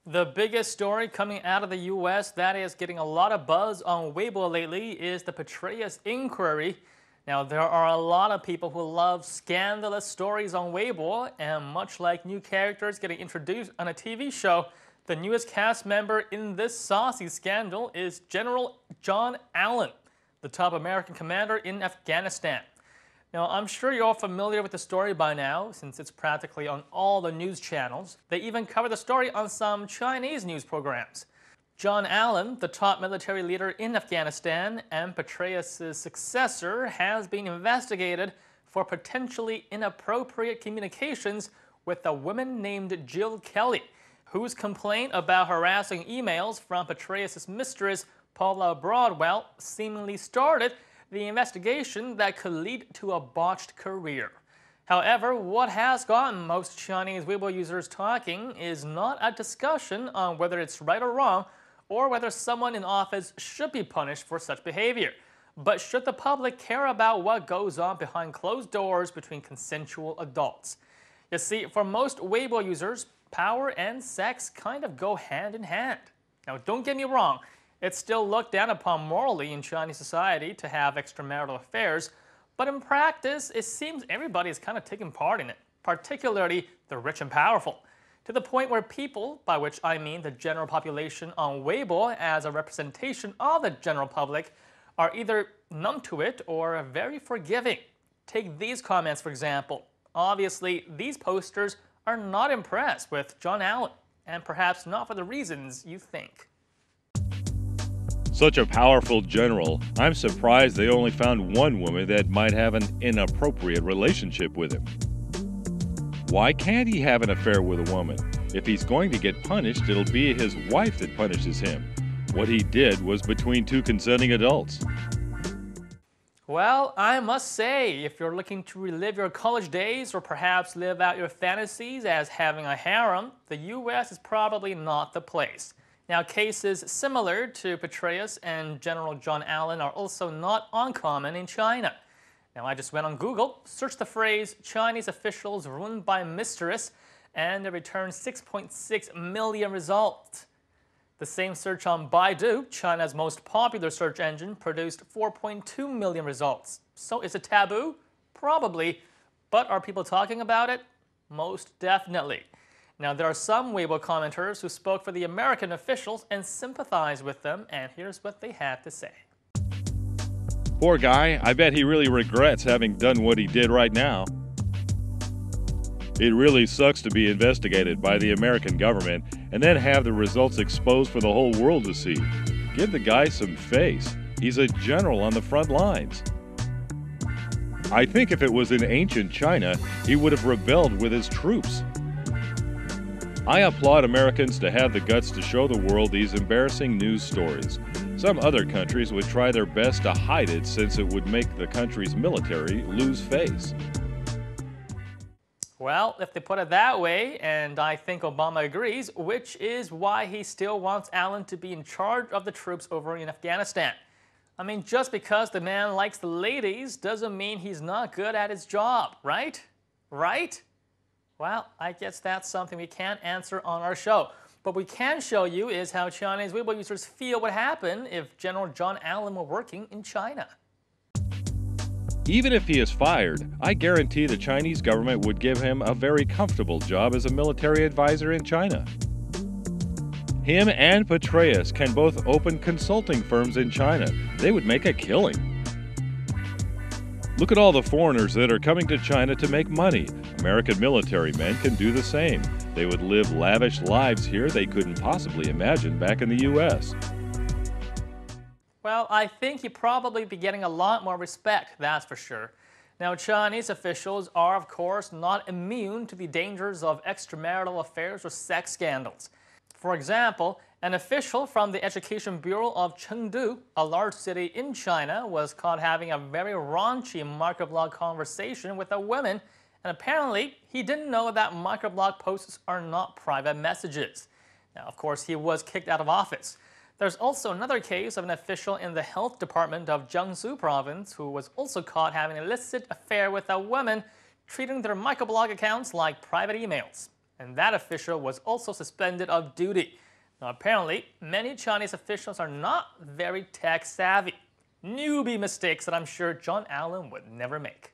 The biggest story coming out of the U.S. that is getting a lot of buzz on Weibo lately is the Petraeus inquiry. Now, there are a lot of people who love scandalous stories on Weibo, and much like new characters getting introduced on a TV show, the newest cast member in this saucy scandal is General John Allen, the top American commander in Afghanistan. Now, I'm sure you're all familiar with the story by now, since it's practically on all the news channels. They even cover the story on some Chinese news programs. John Allen, the top military leader in Afghanistan and Petraeus' successor, has been investigated for potentially inappropriate communications with a woman named Jill Kelly, whose complaint about harassing emails from Petraeus' mistress, Paula Broadwell, seemingly started the investigation that could lead to a botched career. However, what has gotten most Chinese Weibo users talking is not a discussion on whether it's right or wrong, or whether someone in office should be punished for such behavior, but should the public care about what goes on behind closed doors between consensual adults. You see, for most Weibo users, power and sex kind of go hand in hand. Now, don't get me wrong, it's still looked down upon morally in Chinese society to have extramarital affairs, but in practice, it seems everybody is kind of taking part in it, particularly the rich and powerful, to the point where people, by which I mean the general population on Weibo as a representation of the general public, are either numb to it or very forgiving. Take these comments, for example. Obviously, these posters are not impressed with John Allen, and perhaps not for the reasons you think. Such a powerful general, I'm surprised they only found one woman that might have an inappropriate relationship with him. Why can't he have an affair with a woman? If he's going to get punished, it'll be his wife that punishes him. What he did was between two consenting adults. Well, I must say, if you're looking to relive your college days or perhaps live out your fantasies as having a harem, the US is probably not the place. Now, cases similar to Petraeus and General John Allen are also not uncommon in China. Now, I just went on Google, searched the phrase Chinese officials ruined by mistress, and it returned 6.6 million results. The same search on Baidu, China's most popular search engine, produced 4.2 million results. So is it taboo? Probably. But are people talking about it? Most definitely. Now, there are some Weibo commenters who spoke for the American officials and sympathized with them, and here's what they had to say. Poor guy, I bet he really regrets having done what he did right now. It really sucks to be investigated by the American government and then have the results exposed for the whole world to see. Give the guy some face. He's a general on the front lines. I think if it was in ancient China, he would have rebelled with his troops. I applaud Americans to have the guts to show the world these embarrassing news stories. Some other countries would try their best to hide it since it would make the country's military lose face. Well, if they put it that way, and I think Obama agrees, which is why he still wants Allen to be in charge of the troops over in Afghanistan. I mean, just because the man likes the ladies doesn't mean he's not good at his job, right? Right? Well, I guess that's something we can't answer on our show. What we can show you is how Chinese Weibo users feel would happen if General John Allen were working in China. Even if he is fired, I guarantee the Chinese government would give him a very comfortable job as a military advisor in China. Him and Petraeus can both open consulting firms in China. They would make a killing. Look at all the foreigners that are coming to China to make money. American military men can do the same. They would live lavish lives here they couldn't possibly imagine back in the U.S. Well, I think he'd probably be getting a lot more respect, that's for sure. Now, Chinese officials are, of course, not immune to the dangers of extramarital affairs or sex scandals. For example, an official from the Education Bureau of Chengdu, a large city in China, was caught having a very raunchy microblog conversation with a woman, and apparently he didn't know that microblog posts are not private messages. Now, of course, he was kicked out of office. There's also another case of an official in the health department of Jiangsu province who was also caught having an illicit affair with a woman, treating their microblog accounts like private emails. and that official was also suspended of duty. Now, apparently, many Chinese officials are not very tech savvy. Newbie mistakes that I'm sure John Allen would never make.